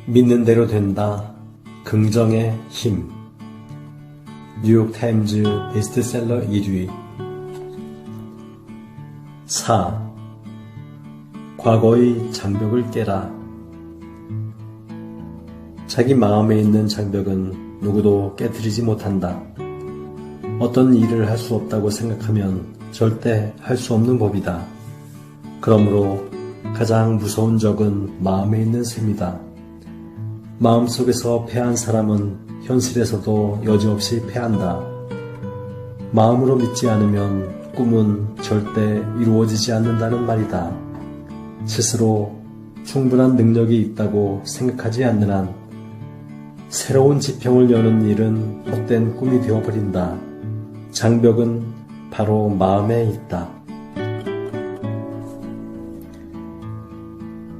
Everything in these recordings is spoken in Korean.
믿는 대로 된다. 긍정의 힘. 뉴욕타임즈 베스트셀러 1위. 4. 과거의 장벽을 깨라. 자기 마음에 있는 장벽은 누구도 깨뜨리지 못한다. 어떤 일을 할 수 없다고 생각하면 절대 할 수 없는 법이다. 그러므로 가장 무서운 적은 마음에 있는 셈이다. 마음속에서 패한 사람은 현실에서도 여지없이 패한다. 마음으로 믿지 않으면 꿈은 절대 이루어지지 않는다는 말이다. 스스로 충분한 능력이 있다고 생각하지 않는 한 새로운 지평을 여는 일은 헛된 꿈이 되어버린다. 장벽은 바로 마음에 있다.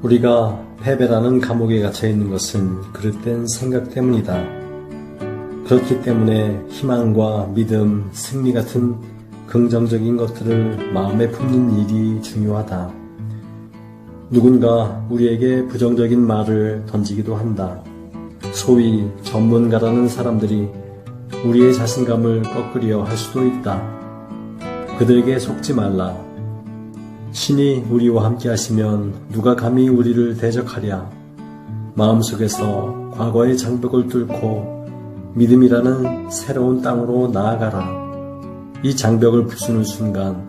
우리가 패배라는 감옥에 갇혀 있는 것은 그릇된 생각 때문이다. 그렇기 때문에 희망과 믿음, 승리 같은 긍정적인 것들을 마음에 품는 일이 중요하다. 누군가 우리에게 부정적인 말을 던지기도 한다. 소위 전문가라는 사람들이 우리의 자신감을 꺾으려 할 수도 있다. 그들에게 속지 말라. 신이 우리와 함께 하시면 누가 감히 우리를 대적하랴. 마음속에서 과거의 장벽을 뚫고 믿음이라는 새로운 땅으로 나아가라. 이 장벽을 부수는 순간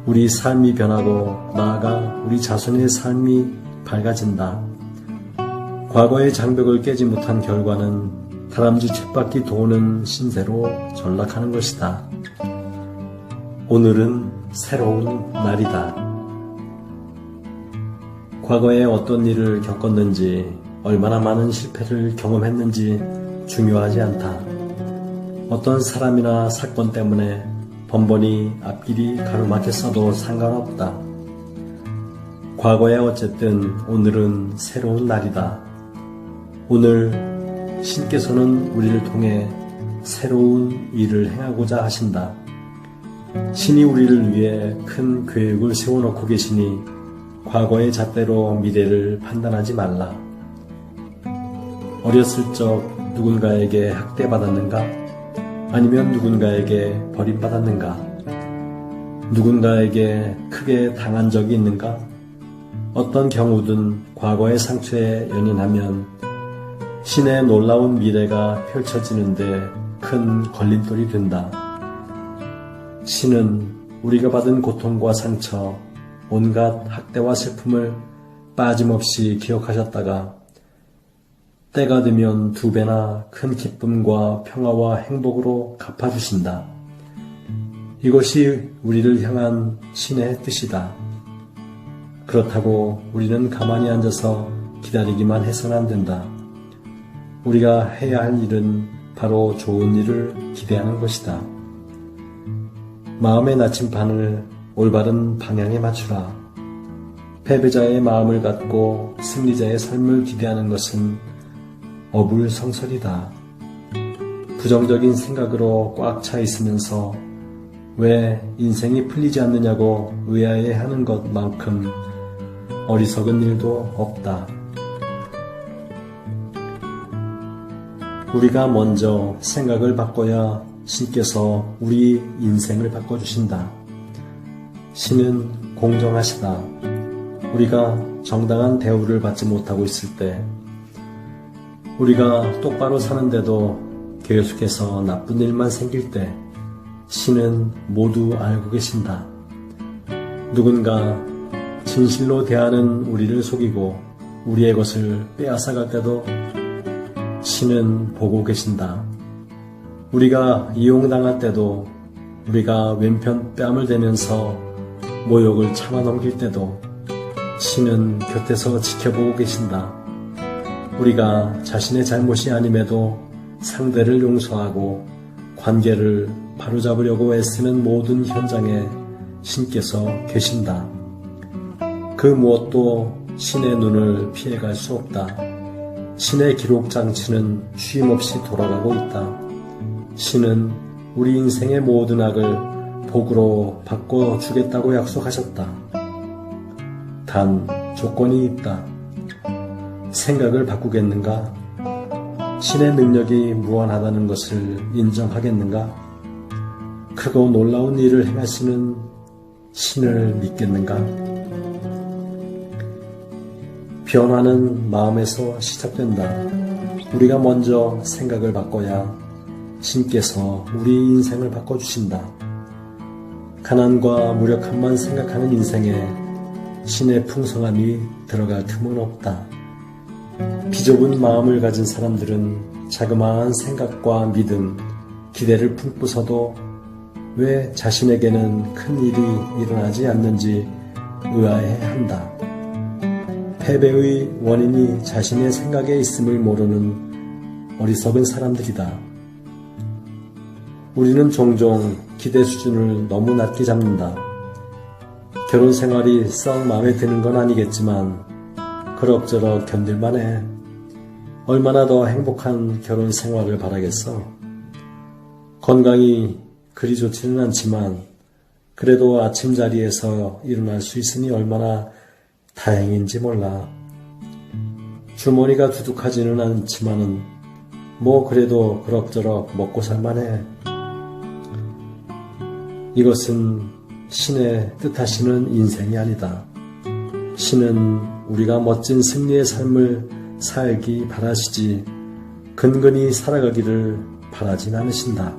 우리 삶이 변하고 나아가 우리 자손의 삶이 밝아진다. 과거의 장벽을 깨지 못한 결과는 다람쥐 쳇바퀴 도는 신세로 전락하는 것이다. 오늘은 새로운 날이다. 과거에 어떤 일을 겪었는지, 얼마나 많은 실패를 경험했는지 중요하지 않다. 어떤 사람이나 사건 때문에 번번이 앞길이 가로막혔어도 상관없다. 과거에 어쨌든 오늘은 새로운 날이다. 오늘 신께서는 우리를 통해 새로운 일을 행하고자 하신다. 신이 우리를 위해 큰 계획을 세워놓고 계시니 과거의 잣대로 미래를 판단하지 말라. 어렸을 적 누군가에게 학대받았는가? 아니면 누군가에게 버림받았는가? 누군가에게 크게 당한 적이 있는가? 어떤 경우든 과거의 상처에 연연하면 신의 놀라운 미래가 펼쳐지는데 큰 걸림돌이 된다. 신은 우리가 받은 고통과 상처, 온갖 학대와 슬픔을 빠짐없이 기억하셨다가 때가 되면 2배나 큰 기쁨과 평화와 행복으로 갚아주신다. 이것이 우리를 향한 신의 뜻이다. 그렇다고 우리는 가만히 앉아서 기다리기만 해서는 안 된다. 우리가 해야 할 일은 바로 좋은 일을 기대하는 것이다. 마음의 나침반을 올바른 방향에 맞추라. 패배자의 마음을 갖고 승리자의 삶을 기대하는 것은 어불성설이다. 부정적인 생각으로 꽉 차 있으면서 왜 인생이 풀리지 않느냐고 의아해하는 것만큼 어리석은 일도 없다. 우리가 먼저 생각을 바꿔야 신께서 우리 인생을 바꿔주신다. 신은 공정하시다. 우리가 정당한 대우를 받지 못하고 있을 때, 우리가 똑바로 사는데도 계속해서 나쁜 일만 생길 때 신은 모두 알고 계신다. 누군가 진실로 대하는 우리를 속이고 우리의 것을 빼앗아갈 때도 신은 보고 계신다. 우리가 이용당할 때도, 우리가 왼편 뺨을 대면서 모욕을 참아 넘길 때도 신은 곁에서 지켜보고 계신다. 우리가 자신의 잘못이 아님에도 상대를 용서하고 관계를 바로잡으려고 애쓰는 모든 현장에 신께서 계신다. 그 무엇도 신의 눈을 피해갈 수 없다. 신의 기록 장치는 쉼없이 돌아가고 있다. 신은 우리 인생의 모든 악을 복으로 바꿔주겠다고 약속하셨다. 단 조건이 있다. 생각을 바꾸겠는가? 신의 능력이 무한하다는 것을 인정하겠는가? 크고 놀라운 일을 행하시는 신을 믿겠는가? 변화는 마음에서 시작된다. 우리가 먼저 생각을 바꿔야 신께서 우리 인생을 바꿔주신다. 가난과 무력함만 생각하는 인생에 신의 풍성함이 들어갈 틈은 없다. 비좁은 마음을 가진 사람들은 자그마한 생각과 믿음, 기대를 품고서도 왜 자신에게는 큰 일이 일어나지 않는지 의아해한다. 패배의 원인이 자신의 생각에 있음을 모르는 어리석은 사람들이다. 우리는 종종 기대 수준을 너무 낮게 잡는다. 결혼 생활이 썩 마음에 드는 건 아니겠지만 그럭저럭 견딜만해. 얼마나 더 행복한 결혼 생활을 바라겠어. 건강이 그리 좋지는 않지만 그래도 아침자리에서 일어날 수 있으니 얼마나 다행인지 몰라. 주머니가 두둑하지는 않지만은 뭐 그래도 그럭저럭 먹고 살만해. 이것은 신의 뜻하시는 인생이 아니다. 신은 우리가 멋진 승리의 삶을 살기 바라시지 근근히 살아가기를 바라진 않으신다.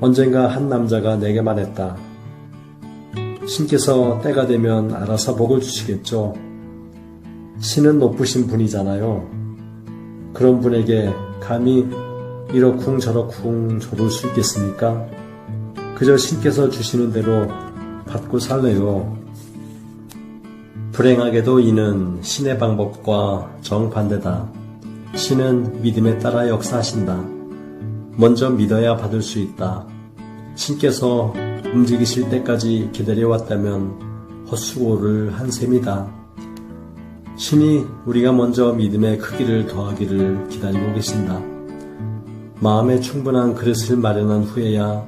언젠가 한 남자가 내게 말했다. 신께서 때가 되면 알아서 복을 주시겠죠. 신은 높으신 분이잖아요. 그런 분에게 감히 이러쿵 저러쿵 줘볼 수 있겠습니까? 그저 신께서 주시는 대로 받고 살래요. 불행하게도 이는 신의 방법과 정반대다. 신은 믿음에 따라 역사하신다. 먼저 믿어야 받을 수 있다. 신께서 움직이실 때까지 기다려왔다면 헛수고를 한 셈이다. 신이 우리가 먼저 믿음의 크기를 더하기를 기다리고 계신다. 마음에 충분한 그릇을 마련한 후에야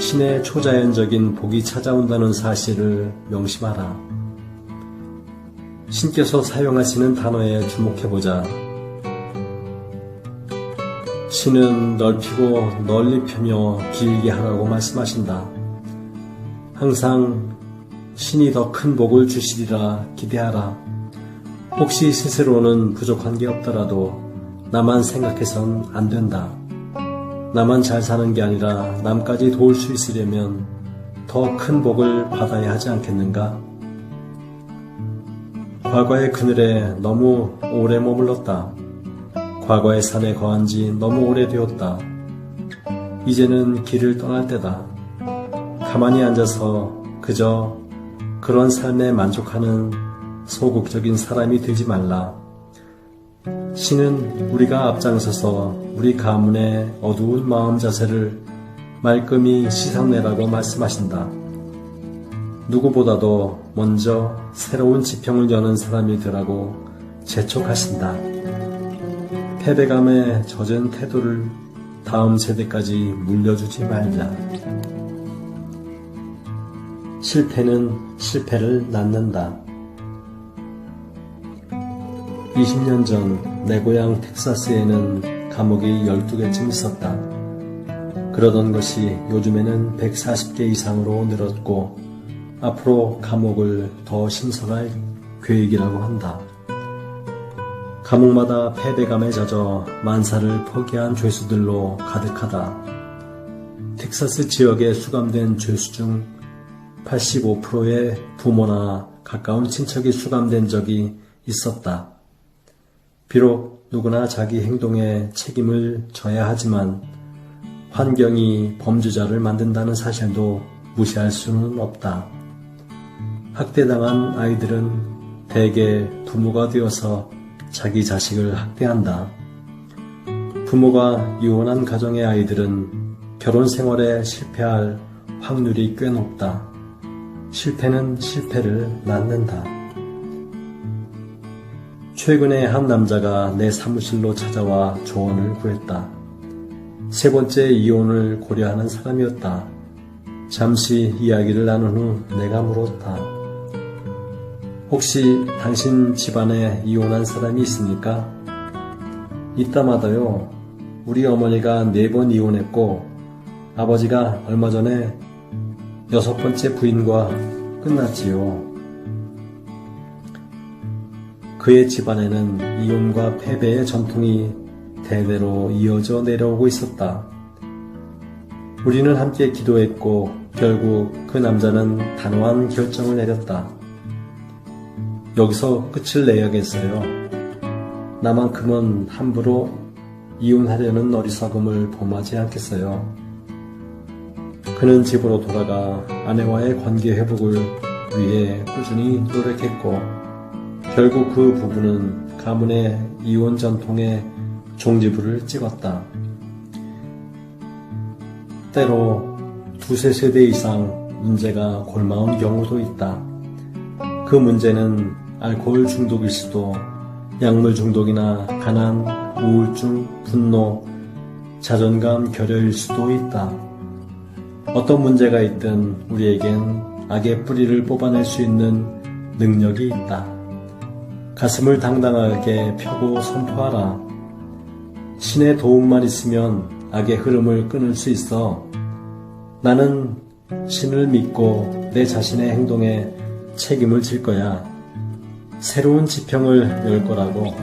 신의 초자연적인 복이 찾아온다는 사실을 명심하라. 신께서 사용하시는 단어에 주목해보자. 신은 넓히고 널리 펴며 길게 하라고 말씀하신다. 항상 신이 더 큰 복을 주시리라 기대하라. 혹시 스스로는 부족한 게 없더라도 나만 생각해선 안 된다. 나만 잘 사는 게 아니라 남까지 도울 수 있으려면 더 큰 복을 받아야 하지 않겠는가? 과거의 그늘에 너무 오래 머물렀다. 과거의 산에 거한 지 너무 오래되었다. 이제는 길을 떠날 때다. 가만히 앉아서 그저 그런 삶에 만족하는 소극적인 사람이 되지 말라. 신은 우리가 앞장서서 우리 가문의 어두운 마음 자세를 말끔히 씻어내라고 말씀하신다. 누구보다도 먼저 새로운 지평을 여는 사람이 되라고 재촉하신다. 패배감에 젖은 태도를 다음 세대까지 물려주지 말자. 실패는 실패를 낳는다. 20년 전 내 고향 텍사스에는 감옥이 12개쯤 있었다. 그러던 것이 요즘에는 140개 이상으로 늘었고 앞으로 감옥을 더 신설할 계획이라고 한다. 감옥마다 패배감에 젖어 만사를 포기한 죄수들로 가득하다. 텍사스 지역에 수감된 죄수 중 85%의 부모나 가까운 친척이 수감된 적이 있었다. 비록 누구나 자기 행동에 책임을 져야 하지만 환경이 범죄자를 만든다는 사실도 무시할 수는 없다. 학대당한 아이들은 대개 부모가 되어서 자기 자식을 학대한다. 부모가 이혼한 가정의 아이들은 결혼 생활에 실패할 확률이 꽤 높다. 실패는 실패를 낳는다. 최근에 한 남자가 내 사무실로 찾아와 조언을 구했다. 세 번째 이혼을 고려하는 사람이었다. 잠시 이야기를 나눈 후 내가 물었다. 혹시 당신 집안에 이혼한 사람이 있습니까? 있다마다요. 우리 어머니가 4번 이혼했고 아버지가 얼마 전에 6번째 부인과 끝났지요. 그의 집안에는 이혼과 패배의 전통이 대대로 이어져 내려오고 있었다. 우리는 함께 기도했고 결국 그 남자는 단호한 결정을 내렸다. 여기서 끝을 내야겠어요. 나만큼은 함부로 이혼하려는 어리석음을 범하지 않겠어요. 그는 집으로 돌아가 아내와의 관계 회복을 위해 꾸준히 노력했고 결국 그 부부는 가문의 이혼 전통에 종지부를 찍었다. 때로 2-3세대 이상 문제가 골마온 경우도 있다. 그 문제는 알코올 중독일 수도, 약물 중독이나 가난, 우울증, 분노, 자존감 결여일 수도 있다. 어떤 문제가 있든 우리에겐 악의 뿌리를 뽑아낼 수 있는 능력이 있다. 가슴을 당당하게 펴고 선포하라. 신의 도움만 있으면 악의 흐름을 끊을 수 있어. 나는 신을 믿고 내 자신의 행동에 책임을 질 거야. 새로운 지평을 열 거라고.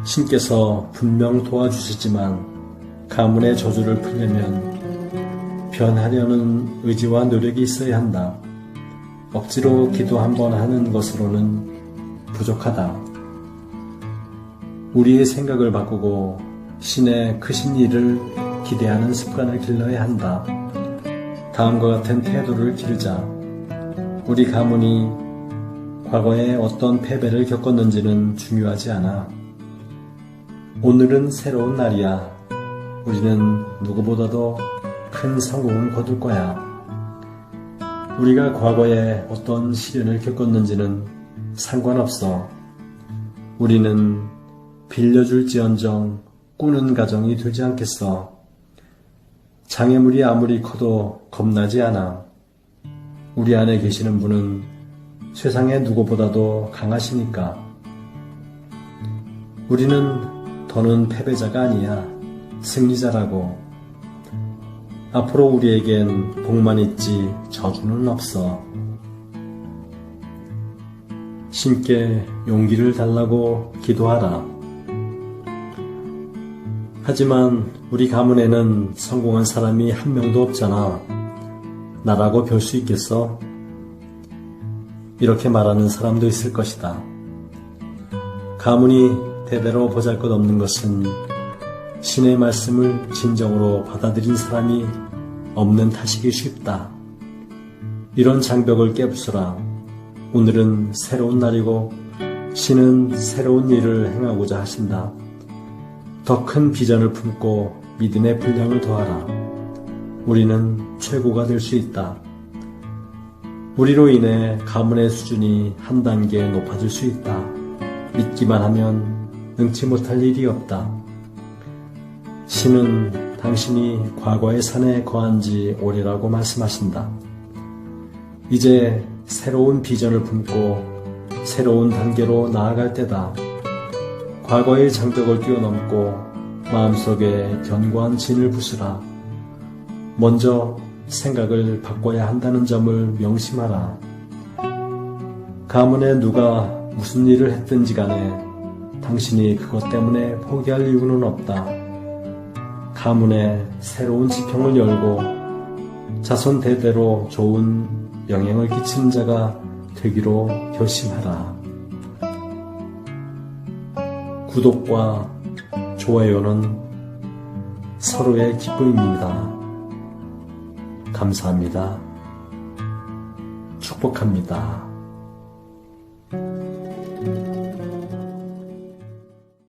신께서 분명 도와주시지만 가문의 저주를 풀려면 변하려는 의지와 노력이 있어야 한다. 억지로 기도 한번 하는 것으로는 부족하다. 우리의 생각을 바꾸고 신의 크신 일을 기대하는 습관을 길러야 한다. 다음과 같은 태도를 기르자. 우리 가문이 과거에 어떤 패배를 겪었는지는 중요하지 않아. 오늘은 새로운 날이야. 우리는 누구보다도 큰 성공을 거둘 거야. 우리가 과거에 어떤 시련을 겪었는지는 상관없어. 우리는 빌려줄지언정 꾸는 가정이 되지 않겠어. 장애물이 아무리 커도 겁나지 않아. 우리 안에 계시는 분은 세상의 누구보다도 강하시니까. 우리는 더는 패배자가 아니야. 승리자라고. 앞으로 우리에겐 복만 있지 저주는 없어. 신께 용기를 달라고 기도하라. 하지만 우리 가문에는 성공한 사람이 한 명도 없잖아. 나라고 별 수 있겠어? 이렇게 말하는 사람도 있을 것이다. 가문이 대대로 보잘것없는 것은 신의 말씀을 진정으로 받아들인 사람이 없는 탓이기 쉽다. 이런 장벽을 깨부수라. 오늘은 새로운 날이고 신은 새로운 일을 행하고자 하신다. 더 큰 비전을 품고 믿음의 분량을 더하라. 우리는 최고가 될 수 있다. 우리로 인해 가문의 수준이 한 단계 높아질 수 있다. 믿기만 하면 능치 못할 일이 없다. 신은 당신이 과거의 산에 거한 지 오래라고 말씀하신다. 이제 새로운 비전을 품고 새로운 단계로 나아갈 때다. 과거의 장벽을 뛰어넘고 마음속에 견고한 진을 부수라. 먼저 생각을 바꿔야 한다는 점을 명심하라. 가문에 누가 무슨 일을 했든지 간에 당신이 그것 때문에 포기할 이유는 없다. 가문에 새로운 지평을 열고 자손 대대로 좋은 영향을 끼치는 자가 되기로 결심하라. 구독과 좋아요는 서로의 기쁨입니다. 감사합니다. 축복합니다.